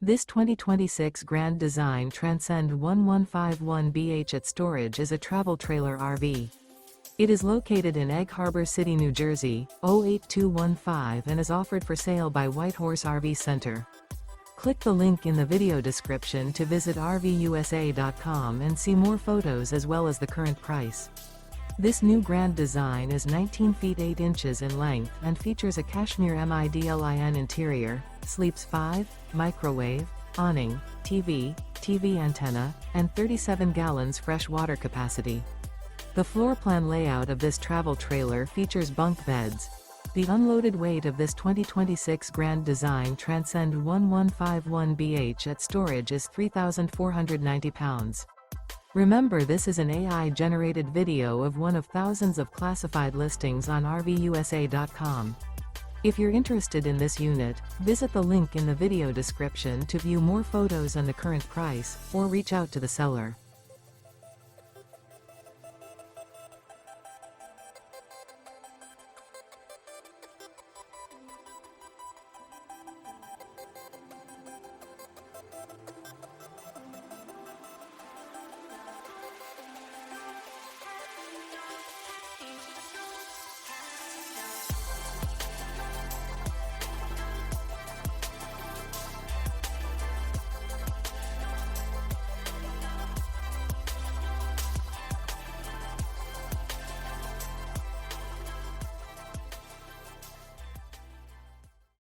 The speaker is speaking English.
This 2026 Grand Design Transcend One 151BH at Storage is a travel trailer RV. It is located in Egg Harbor City, New Jersey, 08215 and is offered for sale by Whitehorse RV Center. Click the link in the video description to visit RVUSA.com and see more photos as well as the current price. This new Grand Design is 19 feet 8 inches in length and features a CASHMERE MIDLIN interior, sleeps 5, microwave, awning, TV antenna, and 37 gallons fresh water capacity. The floor plan layout of this travel trailer features bunk beds. The unloaded weight of this 2026 Grand Design Transcend One 151BH at Storage is 3,490 pounds. Remember, this is an AI-generated video of one of thousands of classified listings on RVUSA.com. If you're interested in this unit, visit the link in the video description to view more photos and the current price, or reach out to the seller.